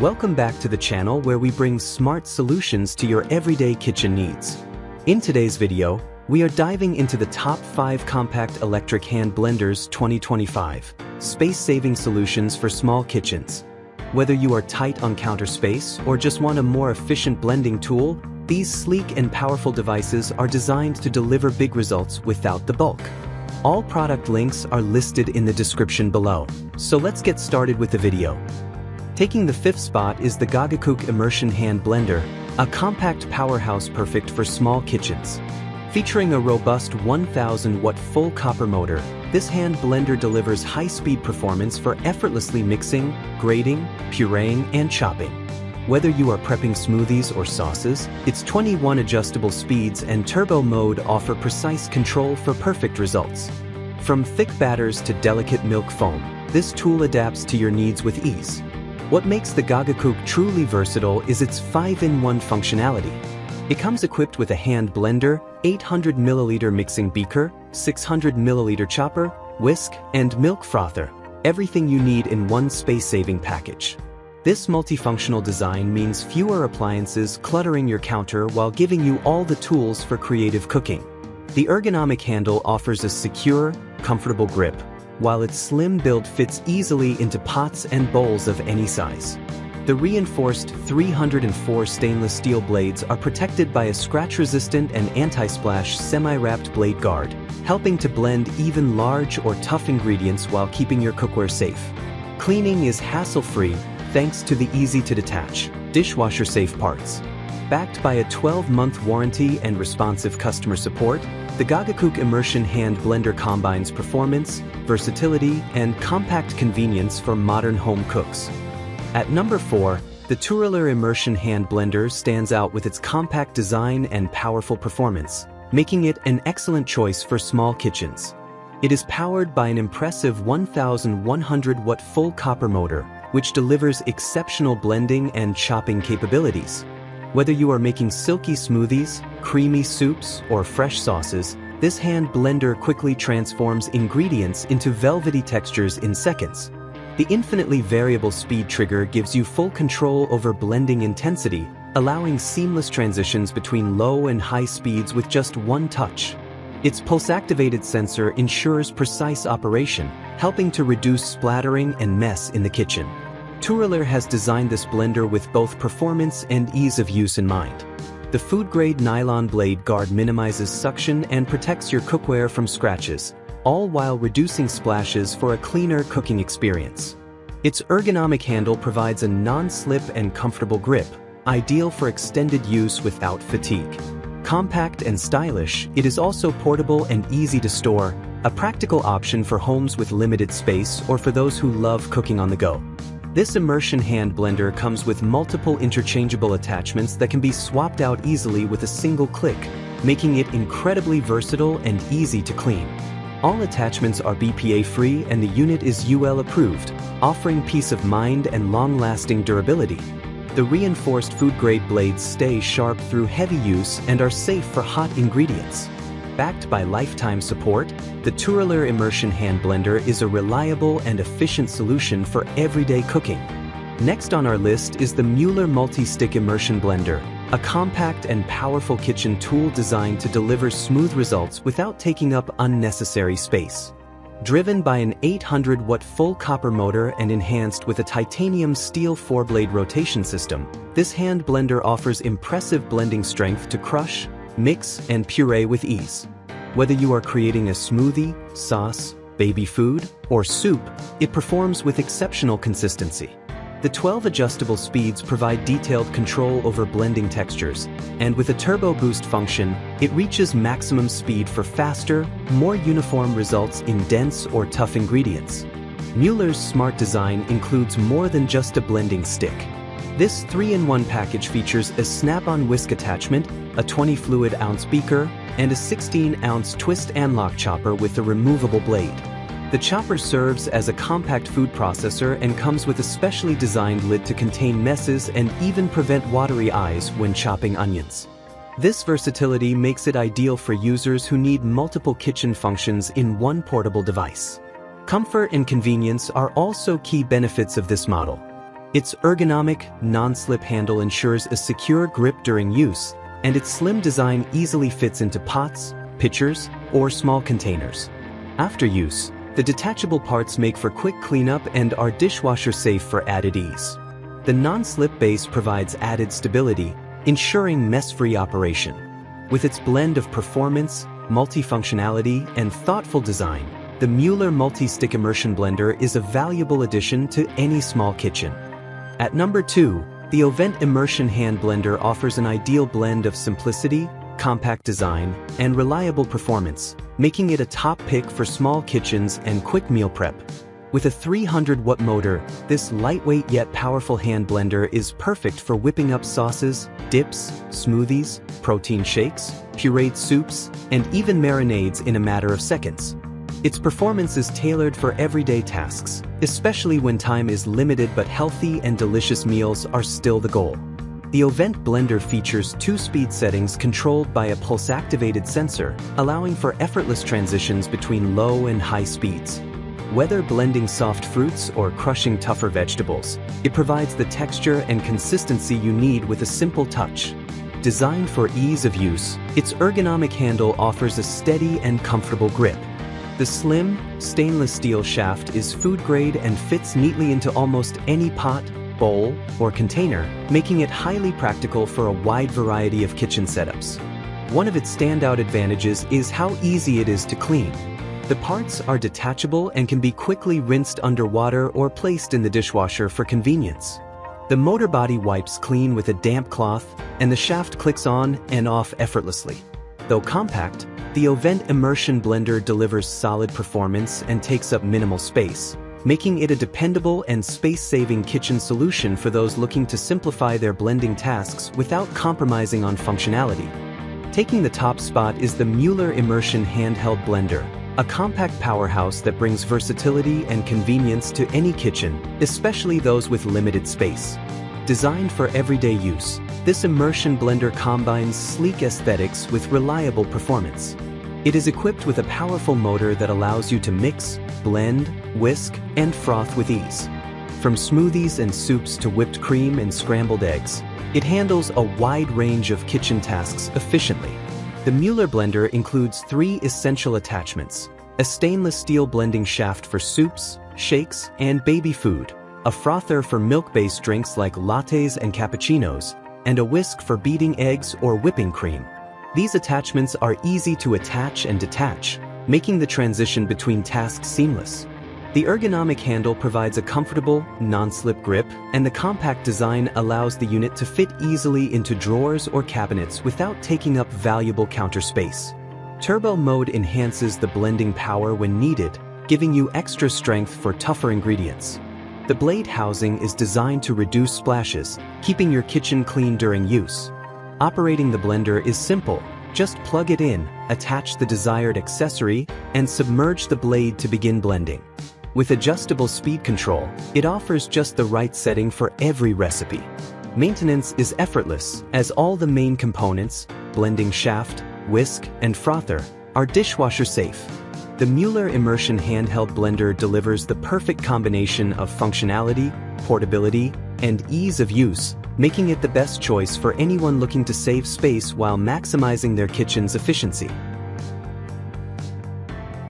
Welcome back to the channel where we bring smart solutions to your everyday kitchen needs. In today's video, we are diving into the top 5 compact electric hand blenders 2025, space-saving solutions for small kitchens. Whether you are tight on counter space or just want a more efficient blending tool, these sleek and powerful devices are designed to deliver big results without the bulk. All product links are listed in the description below, so let's get started with the video. Taking the 5th spot is the Gogocook Immersion Hand Blender, a compact powerhouse perfect for small kitchens. Featuring a robust 1000-watt full copper motor, this hand blender delivers high-speed performance for effortlessly mixing, grating, pureeing, and chopping. Whether you are prepping smoothies or sauces, its 21 adjustable speeds and turbo mode offer precise control for perfect results. From thick batters to delicate milk foam, this tool adapts to your needs with ease. What makes the Gogocook truly versatile is its 5-in-1 functionality. It comes equipped with a hand blender, 800 ml mixing beaker, 600 ml chopper, whisk, and milk frother, everything you need in one space-saving package. This multifunctional design means fewer appliances cluttering your counter while giving you all the tools for creative cooking. The ergonomic handle offers a secure, comfortable grip, while its slim build fits easily into pots and bowls of any size. The reinforced 304 stainless steel blades are protected by a scratch-resistant and anti-splash semi-wrapped blade guard, helping to blend even large or tough ingredients while keeping your cookware safe. Cleaning is hassle-free thanks to the easy-to-detach, dishwasher-safe parts. Backed by a 12-month warranty and responsive customer support, the Gogocook Immersion Hand Blender combines performance, versatility, and compact convenience for modern home cooks. At number 4, the Turelar Immersion Hand Blender stands out with its compact design and powerful performance, making it an excellent choice for small kitchens. It is powered by an impressive 1100-watt full copper motor, which delivers exceptional blending and chopping capabilities. Whether you are making silky smoothies, creamy soups, or fresh sauces, this hand blender quickly transforms ingredients into velvety textures in seconds. The infinitely variable speed trigger gives you full control over blending intensity, allowing seamless transitions between low and high speeds with just one touch. Its pulse-activated sensor ensures precise operation, helping to reduce splattering and mess in the kitchen. Turelar has designed this blender with both performance and ease of use in mind. The food-grade nylon blade guard minimizes suction and protects your cookware from scratches, all while reducing splashes for a cleaner cooking experience. Its ergonomic handle provides a non-slip and comfortable grip, ideal for extended use without fatigue. Compact and stylish, it is also portable and easy to store, a practical option for homes with limited space or for those who love cooking on the go. This immersion hand blender comes with multiple interchangeable attachments that can be swapped out easily with a single click, making it incredibly versatile and easy to clean. All attachments are BPA-free and the unit is UL approved, offering peace of mind and long-lasting durability. The reinforced food-grade blades stay sharp through heavy use and are safe for hot ingredients. Backed by lifetime support, the Turelar Immersion Hand Blender is a reliable and efficient solution for everyday cooking. Next on our list is the Mueller Multistick Immersion Blender, a compact and powerful kitchen tool designed to deliver smooth results without taking up unnecessary space. Driven by an 800-watt full copper motor and enhanced with a titanium steel 4-blade rotation system, this hand blender offers impressive blending strength to crush, mix, and puree with ease. Whether you are creating a smoothie, sauce, baby food, or soup, it performs with exceptional consistency. The 12 adjustable speeds provide detailed control over blending textures, and with a turbo boost function, it reaches maximum speed for faster, more uniform results in dense or tough ingredients. Mueller's smart design includes more than just a blending stick. This 3-in-1 package features a snap-on whisk attachment, a 20-fluid-ounce beaker, and a 16-ounce twist and lock chopper with a removable blade. The chopper serves as a compact food processor and comes with a specially designed lid to contain messes and even prevent watery eyes when chopping onions. This versatility makes it ideal for users who need multiple kitchen functions in one portable device. Comfort and convenience are also key benefits of this model. Its ergonomic, non-slip handle ensures a secure grip during use, and its slim design easily fits into pots, pitchers, or small containers. After use, the detachable parts make for quick cleanup and are dishwasher safe for added ease. The non-slip base provides added stability, ensuring mess-free operation. With its blend of performance, multifunctionality, and thoughtful design, the Mueller Multistick Immersion Blender is a valuable addition to any small kitchen. At number 2, the Ovente Immersion Hand Blender offers an ideal blend of simplicity, compact design, and reliable performance, making it a top pick for small kitchens and quick meal prep. With a 300-watt motor, this lightweight yet powerful hand blender is perfect for whipping up sauces, dips, smoothies, protein shakes, pureed soups, and even marinades in a matter of seconds. Its performance is tailored for everyday tasks, especially when time is limited but healthy and delicious meals are still the goal. The Ovente blender features 2 speed settings controlled by a pulse-activated sensor, allowing for effortless transitions between low and high speeds. Whether blending soft fruits or crushing tougher vegetables, it provides the texture and consistency you need with a simple touch. Designed for ease of use, its ergonomic handle offers a steady and comfortable grip. The slim, stainless steel shaft is food-grade and fits neatly into almost any pot, bowl, or container, making it highly practical for a wide variety of kitchen setups. One of its standout advantages is how easy it is to clean. The parts are detachable and can be quickly rinsed under water or placed in the dishwasher for convenience. The motor body wipes clean with a damp cloth, and the shaft clicks on and off effortlessly. Though compact, the Ovente Immersion Blender delivers solid performance and takes up minimal space, making it a dependable and space-saving kitchen solution for those looking to simplify their blending tasks without compromising on functionality. Taking the top spot is the Mueller Immersion Handheld Blender, a compact powerhouse that brings versatility and convenience to any kitchen, especially those with limited space. Designed for everyday use, this immersion blender combines sleek aesthetics with reliable performance. It is equipped with a powerful motor that allows you to mix, blend, whisk, and froth with ease. From smoothies and soups to whipped cream and scrambled eggs, it handles a wide range of kitchen tasks efficiently. The Mueller blender includes 3 essential attachments: a stainless steel blending shaft for soups, shakes, and baby food, a frother for milk-based drinks like lattes and cappuccinos, and a whisk for beating eggs or whipping cream. These attachments are easy to attach and detach, making the transition between tasks seamless. The ergonomic handle provides a comfortable, non-slip grip, and the compact design allows the unit to fit easily into drawers or cabinets without taking up valuable counter space. Turbo mode enhances the blending power when needed, giving you extra strength for tougher ingredients. The blade housing is designed to reduce splashes, keeping your kitchen clean during use. Operating the blender is simple. Just plug it in, attach the desired accessory, and submerge the blade to begin blending. With adjustable speed control, it offers just the right setting for every recipe. Maintenance is effortless, as all the main components, blending shaft, whisk, and frother, are dishwasher safe. The Mueller Immersion Handheld Blender delivers the perfect combination of functionality, portability, and ease of use, making it the best choice for anyone looking to save space while maximizing their kitchen's efficiency.